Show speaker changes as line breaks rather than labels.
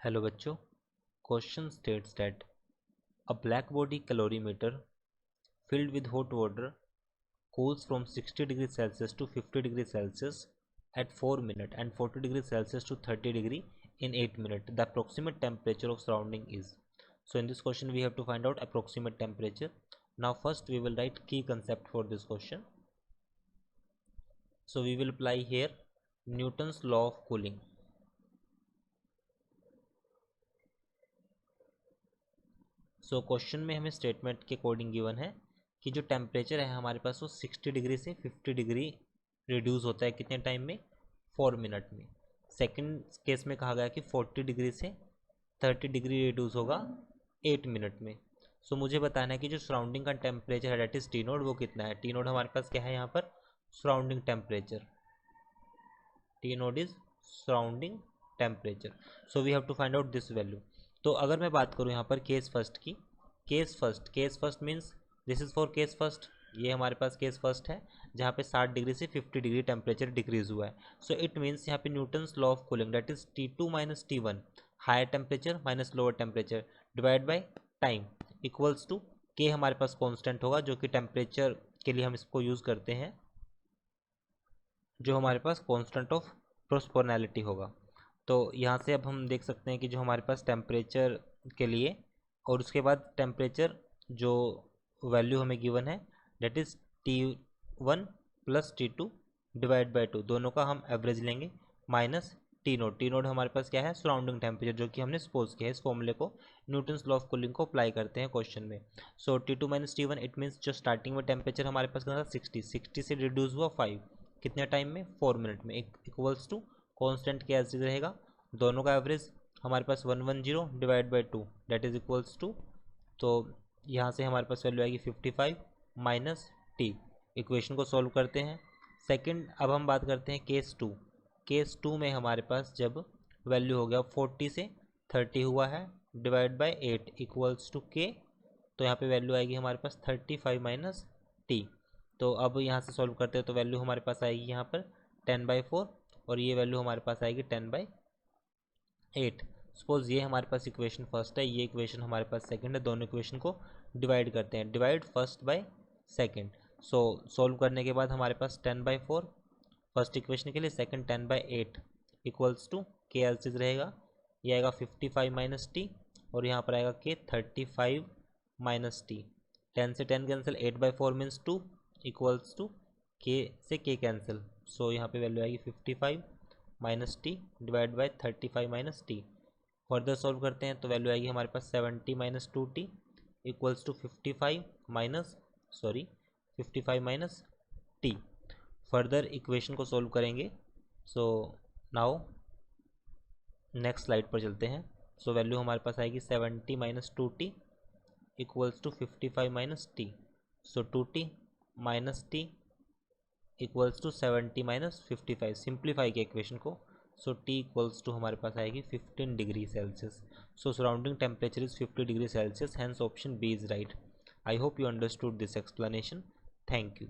Hello बच्चों, question states that a black body calorimeter filled with hot water cools from 60 degree Celsius to 50 degree Celsius at 4 minutes and 40 degree Celsius to 30 degree in 8 minutes. The approximate temperature of surrounding is. So in this question we have to find out approximate temperature. Now first we will write key concept for this question. So we will apply here Newton's law of cooling. So question में हमें statement के according given है कि जो temperature है हमारे पास वो 60 degree से 50 डिग्री रिड्यूस होता है कितने टाइम में, 4 मिनट में। सेकंड केस में कहा गया कि 40 डिग्री से 30 डिग्री रिड्यूस होगा 8 मिनट में। सो मुझे बताना है कि जो सराउंडिंग का टेम्परेचर है डेट इज टी नोड, वो कितना है। टी नोड हमारे पास क्या है यहाँ पर, surrounding temperature. T node is surrounding temperature. So we have to find out this value. तो अगर मैं बात करूँ यहाँ पर केस फर्स्ट की, case first means this is for case first. ये हमारे पास केस फर्स्ट है जहाँ पे 60 डिग्री से 50 डिग्री टेम्परेचर डिक्रीज हुआ है। सो इट मीन्स यहाँ पे Newton's law of cooling that is T2 minus T1 higher temperature minus lower temperature divide by time equals to K. हमारे पास कॉन्स्टेंट होगा जो कि टेम्परेचर के लिए हम इसको यूज़ करते हैं, जो हमारे पास कॉन्स्टेंट ऑफ प्रोपोर्शनैलिटी होगा। तो यहाँ से अब हम देख सकते हैं कि जो हमारे पास टेम्परेचर के लिए और उसके बाद टेम्परेचर जो वैल्यू हमें गिवन है that is T1 plus T2 divide by 2, दोनों का हम एवरेज लेंगे माइनस टी नोड हमारे पास क्या है, सराउंडिंग टेम्परेचर, जो कि हमने सपोज किया है। इस फॉर्मूले को न्यूटन्स लॉ ऑफ कूलिंग को अप्लाई करते हैं क्वेश्चन में। सो T2 minus T1 it means जो स्टार्टिंग में टेम्परेचर हमारे पास कितना था 60 से रिड्यूस हुआ 5 कितने टाइम में, 4 मिनट में। इक्वल्स टू कॉन्स्टेंट क्या रहेगा, दोनों का एवरेज हमारे पास 110 divide by 2 that is equals to, तो यहाँ से हमारे पास वैल्यू आएगी 55 माइनस टी। इक्वेशन को सॉल्व करते हैं। सेकंड अब हम बात करते हैं केस 2। केस 2 में हमारे पास जब वैल्यू हो गया 40 से 30 हुआ है डिवाइड बाई 8 इक्वल्स टू के, तो यहाँ पे वैल्यू आएगी हमारे पास 35 माइनस टी। तो अब यहाँ से सॉल्व करते हैं तो वैल्यू हमारे पास आएगी यहाँ पर 10/4 और ये वैल्यू हमारे पास आएगी 10/8। सपोज ये हमारे पास इक्वेशन फर्स्ट है, ये इक्वेशन हमारे पास सेकंड है। दोनों इक्वेशन को डिवाइड करते हैं, divide first by second. So solve करने के बाद हमारे पास 10/4 फर्स्ट इक्वेशन के लिए, सेकंड 10/8 इक्वल्स टू के एलसीज रहेगा, ये आएगा 55 माइनस टी और यहाँ पर आएगा के 35 माइनस टी। 10 से 10 कैंसिल, 8/4 मीन्स 2 इक्वल्स टू के से के कैंसिल। सो यहाँ पे वैल्यू आएगी 55 minus T divide by 35 minus T. Further solve करते हैं तो वैल्यू आएगी हमारे पास 70 minus 2t equals to 55 minus T. Further equation को सॉल्व करेंगे। सो नाउ नेक्स्ट स्लाइड पर चलते हैं। सो वैल्यू हमारे पास आएगी 70 minus 2t equals to 55 minus T. So 2t minus T equals to 70 minus 55, simplify किया इक्वेशन को। सो टी इक्वल्स टू हमारे पास आएगी 15 degree Celsius. So surrounding temperature is 50 degree Celsius, hence option B is right. I hope you understood this explanation. Thank you.